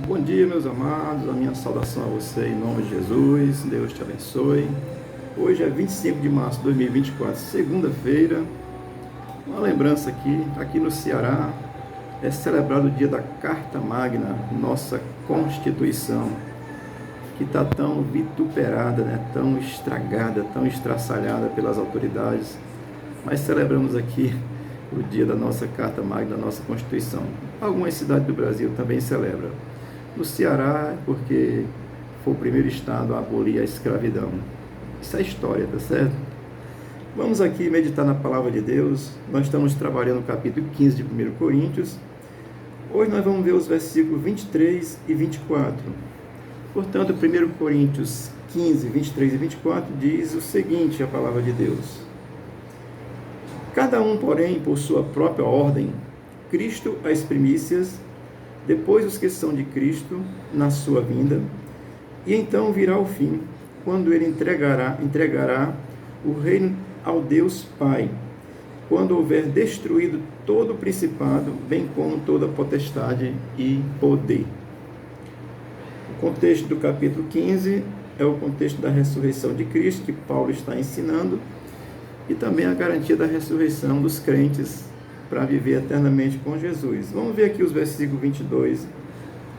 Bom dia, meus amados, a minha saudação a você em nome de Jesus, Deus te abençoe. Hoje é 25 de março de 2024, segunda-feira. Uma lembrança aqui no Ceará, é celebrado o dia da Carta Magna, nossa Constituição, que está tão vituperada, tão estragada, tão estraçalhada pelas autoridades, mas celebramos aqui o dia da nossa Carta Magna, da nossa Constituição. Algumas cidades do Brasil também celebram. No Ceará, porque foi o primeiro estado a abolir a escravidão. Isso é história, tá certo? Vamos aqui meditar na Palavra de Deus. Nós estamos trabalhando no capítulo 15 de 1 Coríntios. Hoje nós vamos ver os versículos 23 e 24. Portanto, 1 Coríntios 15, 23 e 24 diz o seguinte, a Palavra de Deus. Cada um, porém, por sua própria ordem, Cristo as primícias, depois os que são de Cristo na sua vinda, e então virá o fim, quando ele entregará o reino ao Deus Pai, quando houver destruído todo o principado, bem como toda potestade e poder. O contexto do capítulo 15 é o contexto da ressurreição de Cristo, que Paulo está ensinando, e também a garantia da ressurreição dos crentes para viver eternamente com Jesus. Vamos ver aqui os versículos 22,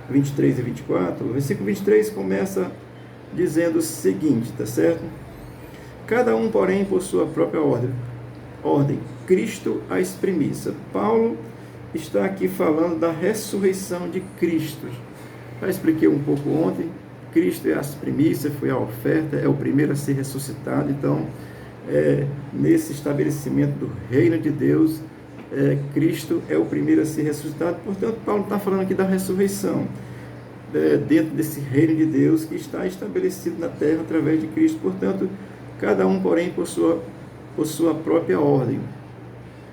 23 e 24. O versículo 23 começa dizendo o seguinte, tá certo? Cada um, porém, por sua própria ordem. Cristo as primícias. Paulo está aqui falando da ressurreição de Cristo. Já expliquei um pouco ontem. Cristo é as primícias, foi a oferta, é o primeiro a ser ressuscitado. Então, nesse estabelecimento do reino de Deus, Cristo é o primeiro a ser ressuscitado. Portanto, Paulo está falando aqui da ressurreição, dentro desse reino de Deus que está estabelecido na terra através de Cristo. Portanto, cada um, porém, por sua própria ordem.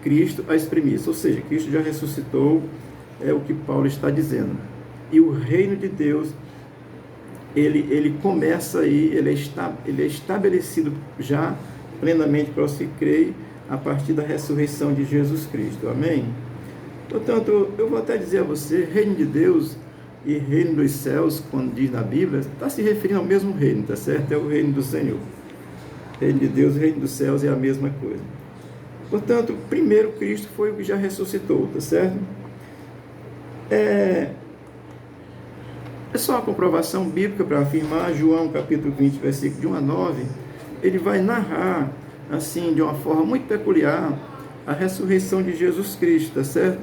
Cristo as primícias, ou seja, Cristo já ressuscitou, é o que Paulo está dizendo. E o reino de Deus, ele começa aí, ele é estabelecido já plenamente para os que creem, a partir da ressurreição de Jesus Cristo. Amém? Portanto, eu vou até dizer a você, reino de Deus e reino dos céus, quando diz na Bíblia, está se referindo ao mesmo reino, tá certo? É o reino do Senhor. Reino de Deus e reino dos céus é a mesma coisa. Portanto, primeiro Cristo foi o que já ressuscitou, tá certo? É só uma comprovação bíblica para afirmar. João capítulo 20, versículo de 1 a 9, ele vai narrar assim, de uma forma muito peculiar, a ressurreição de Jesus Cristo, tá certo?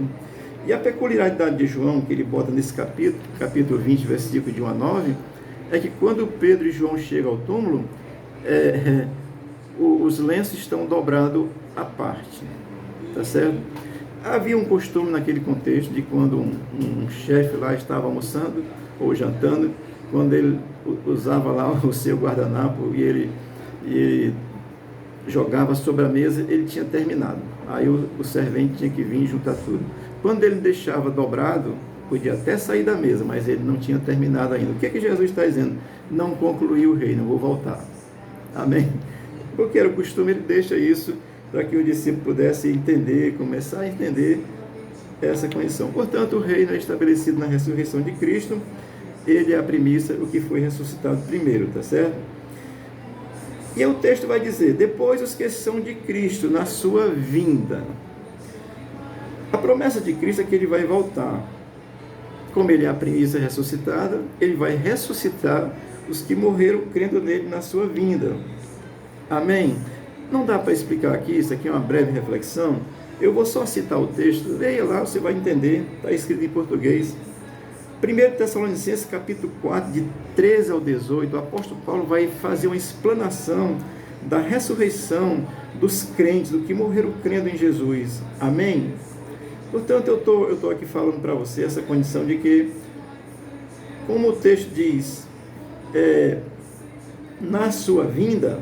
E a peculiaridade de João, que ele bota nesse capítulo 20, versículo de 1 a 9, é que quando Pedro e João chegam ao túmulo, os lenços estão dobrados à parte, tá certo? Havia um costume naquele contexto de quando um chefe lá estava almoçando ou jantando, quando ele usava lá o seu guardanapo e ele jogava sobre a mesa, ele tinha terminado. Aí o servente tinha que vir juntar tudo. Quando ele deixava dobrado, podia até sair da mesa, mas ele não tinha terminado ainda. O que Jesus está dizendo? Não concluí o reino, vou voltar. Amém? Porque era o costume, ele deixa isso para que o discípulo pudesse entender, começar a entender essa condição. Portanto, o reino é estabelecido na ressurreição de Cristo. Ele é a primícia, o que foi ressuscitado primeiro, tá certo? E o texto vai dizer, depois os que são de Cristo na sua vinda. A promessa de Cristo é que ele vai voltar. Como ele é a primícia ressuscitada, ele vai ressuscitar os que morreram crendo nele na sua vinda. Amém? Não dá para explicar aqui, isso aqui é uma breve reflexão. Eu vou só citar o texto, leia lá, você vai entender, está escrito em português. 1 Tessalonicenses capítulo 4, de 13 ao 18, o apóstolo Paulo vai fazer uma explanação da ressurreição dos crentes, do que morreram crendo em Jesus. Amém? Portanto, eu estou aqui falando para você essa condição de que, como o texto diz, na sua vinda,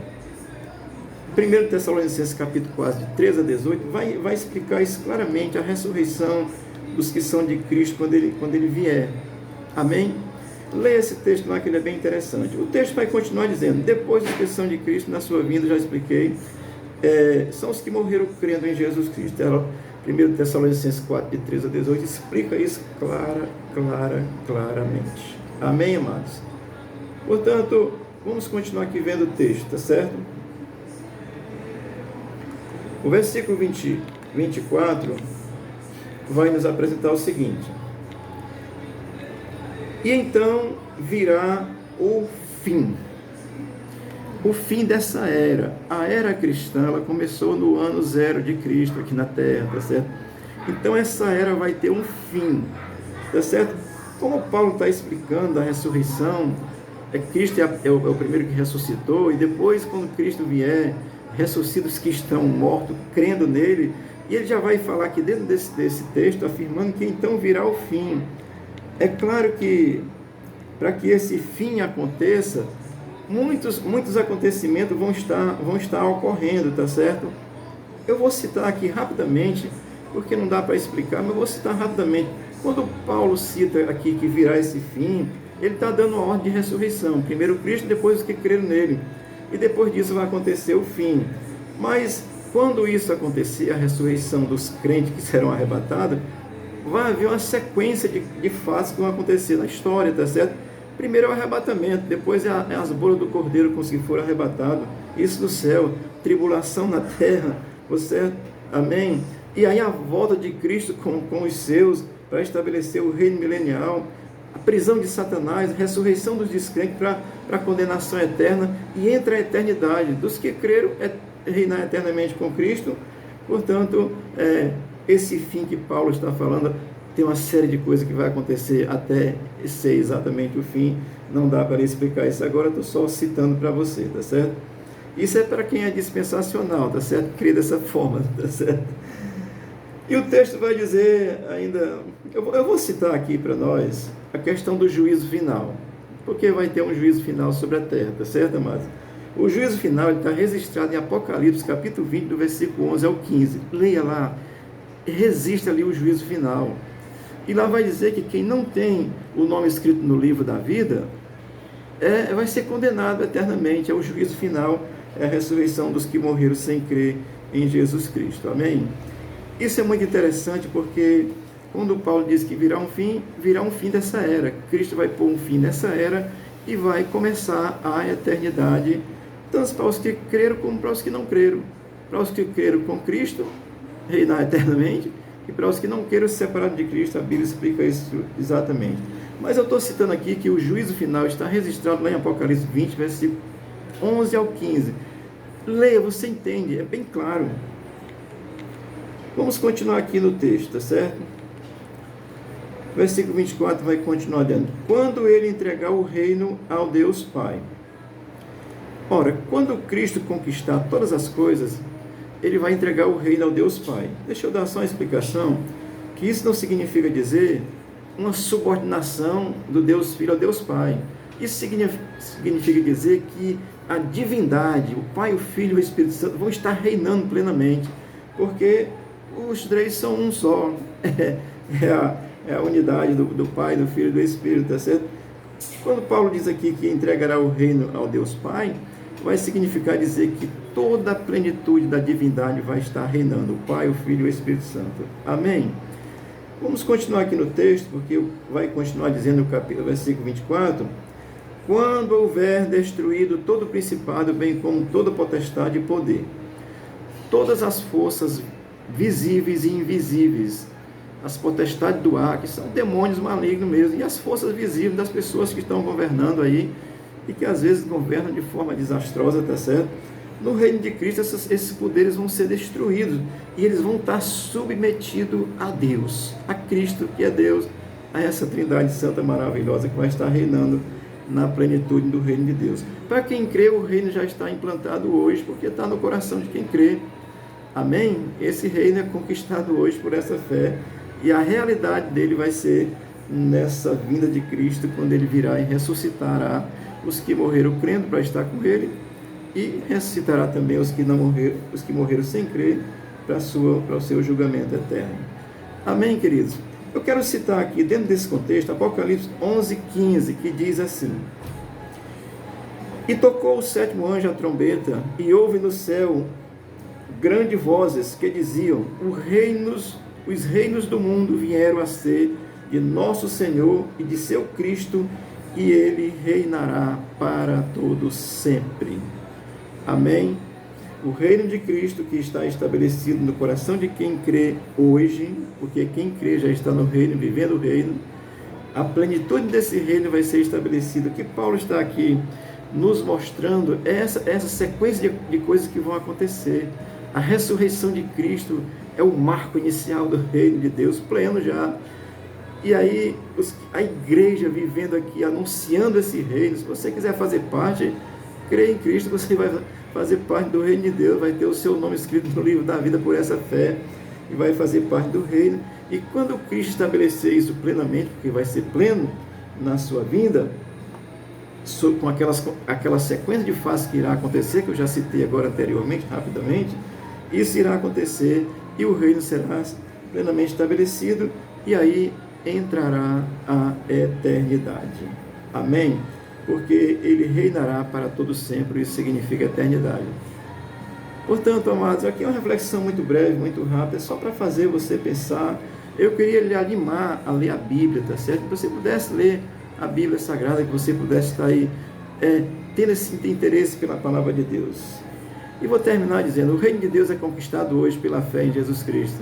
1 Tessalonicenses capítulo 4, de 13 a 18, vai explicar isso claramente, a ressurreição dos que são de Cristo quando ele vier. Amém? Leia esse texto lá, que ele é bem interessante. O texto vai continuar dizendo, depois da questão de Cristo, na sua vinda, já expliquei, são os que morreram crendo em Jesus Cristo. 1 Tessalonicenses 4, de 13 a 18, explica isso claramente. Amém, amados? Portanto, vamos continuar aqui vendo o texto, tá certo? O versículo 24 vai nos apresentar o seguinte: e então virá o fim dessa era. A era cristã, ela começou no ano 0 de Cristo aqui na Terra, tá certo? Então essa era vai ter um fim, tá certo? Como Paulo está explicando a ressurreição, Cristo é o primeiro que ressuscitou, e depois, quando Cristo vier, ressuscita os que estão mortos, crendo nele, e ele já vai falar aqui dentro desse texto, afirmando que então virá o fim. É claro que, para que esse fim aconteça, muitos acontecimentos vão estar ocorrendo, tá certo? Eu vou citar aqui rapidamente, porque não dá para explicar, mas eu vou citar rapidamente. Quando Paulo cita aqui que virá esse fim, ele está dando uma ordem de ressurreição. Primeiro Cristo, depois os que creram nele. E depois disso vai acontecer o fim. Mas quando isso acontecer, a ressurreição dos crentes que serão arrebatados, vai haver uma sequência de fatos que vão acontecer na história, tá certo? Primeiro é o arrebatamento, depois é as bolas do cordeiro com os que foram arrebatados, isso no céu, tribulação na terra, você, amém? E aí a volta de Cristo com os seus, para estabelecer o reino milenial, a prisão de Satanás, a ressurreição dos descrentes para a condenação eterna, e entra a eternidade dos que creram, reinar eternamente com Cristo. Portanto, esse fim que Paulo está falando, tem uma série de coisas que vai acontecer até ser exatamente o fim. Não dá para explicar isso agora, estou só citando para você, tá certo? Isso é para quem é dispensacional, tá certo? Crê dessa forma, tá certo? E o texto vai dizer ainda, eu vou citar aqui para nós a questão do juízo final, porque vai ter um juízo final sobre a terra, tá certo, amados? O juízo final está registrado em Apocalipse, capítulo 20, do versículo 11 ao 15. Leia lá, registra ali o juízo final. E lá vai dizer que quem não tem o nome escrito no livro da vida, vai ser condenado eternamente. É o juízo final, é a ressurreição dos que morreram sem crer em Jesus Cristo. Amém? Isso é muito interessante, porque quando Paulo diz que virá um fim dessa era. Cristo vai pôr um fim nessa era e vai começar a eternidade, tanto para os que creram como para os que não creram. Para os que creram com Cristo, reinar eternamente, e para os que não queiram se separar de Cristo, a Bíblia explica isso exatamente. Mas eu estou citando aqui que o juízo final está registrado lá em Apocalipse 20, versículo 11 ao 15. Leia, você entende, é bem claro. Vamos continuar aqui no texto, tá certo? Versículo 24 vai continuar dizendo: quando ele entregar o reino ao Deus Pai. Ora, quando Cristo conquistar todas as coisas, ele vai entregar o reino ao Deus Pai. Deixa eu dar só uma explicação, que isso não significa dizer uma subordinação do Deus Filho ao Deus Pai. Isso significa dizer que a divindade, o Pai, o Filho e o Espírito Santo vão estar reinando plenamente, porque os três são um só. É a unidade do Pai, do Filho e do Espírito, tá certo? Quando Paulo diz aqui que entregará o reino ao Deus Pai, vai significar dizer que toda a plenitude da divindade vai estar reinando, o Pai, o Filho e o Espírito Santo. Amém? Vamos continuar aqui no texto, porque vai continuar dizendo no versículo 24: quando houver destruído todo o principado, bem como toda potestade e poder, todas as forças visíveis e invisíveis, as potestades do ar, que são demônios malignos mesmo, e as forças visíveis das pessoas que estão governando aí, e que às vezes governam de forma desastrosa, tá certo? No reino de Cristo, esses poderes vão ser destruídos, e eles vão estar submetidos a Deus, a Cristo, que é Deus, a essa trindade santa maravilhosa que vai estar reinando na plenitude do reino de Deus. Para quem crê, o reino já está implantado hoje, porque está no coração de quem crê. Amém? Esse reino é conquistado hoje por essa fé, e a realidade dele vai ser nessa vinda de Cristo, quando ele virá e ressuscitará os que morreram crendo para estar com ele, e ressuscitará também os que não morreram, os que morreram sem crer, para o seu julgamento eterno. Amém, queridos? Eu quero citar aqui, dentro desse contexto, Apocalipse 11:15, que diz assim: e tocou o sétimo anjo a trombeta, e houve no céu grandes vozes que diziam: os reinos do mundo vieram a ser de nosso Senhor e de seu Cristo, e ele reinará para todo sempre. Amém? O reino de Cristo que está estabelecido no coração de quem crê hoje, porque quem crê já está no reino, vivendo o reino, a plenitude desse reino vai ser estabelecida. O que Paulo está aqui nos mostrando é essa sequência de coisas que vão acontecer. A ressurreição de Cristo é o marco inicial do reino de Deus, pleno já. E aí, a igreja vivendo aqui, anunciando esse reino. Se você quiser fazer parte, crê em Cristo, você vai fazer parte do reino de Deus, vai ter o seu nome escrito no livro da vida por essa fé, e vai fazer parte do reino. E quando Cristo estabelecer isso plenamente, porque vai ser pleno na sua vinda, com aquela sequência de fases que irá acontecer, que eu já citei agora anteriormente, rapidamente, isso irá acontecer e o reino será plenamente estabelecido, e aí entrará a eternidade. Amém? Porque ele reinará para todo sempre, isso significa eternidade. Portanto, amados, aqui é uma reflexão muito breve, muito rápida, só para fazer você pensar. Eu queria lhe animar a ler a Bíblia, tá certo? Que você pudesse ler a Bíblia Sagrada, que você pudesse estar aí tendo esse interesse pela palavra de Deus. E vou terminar dizendo: o reino de Deus é conquistado hoje pela fé em Jesus Cristo.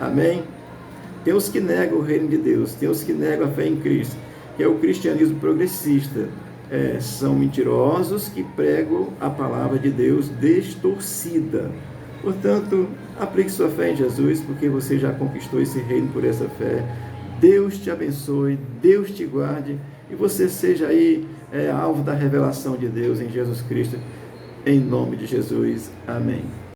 Amém? Tem os que negam o reino de Deus, tem os que negam a fé em Cristo, que é o cristianismo progressista. São mentirosos que pregam a palavra de Deus distorcida. Portanto, aplique sua fé em Jesus, porque você já conquistou esse reino por essa fé. Deus te abençoe, Deus te guarde, e você seja aí alvo da revelação de Deus em Jesus Cristo, em nome de Jesus. Amém.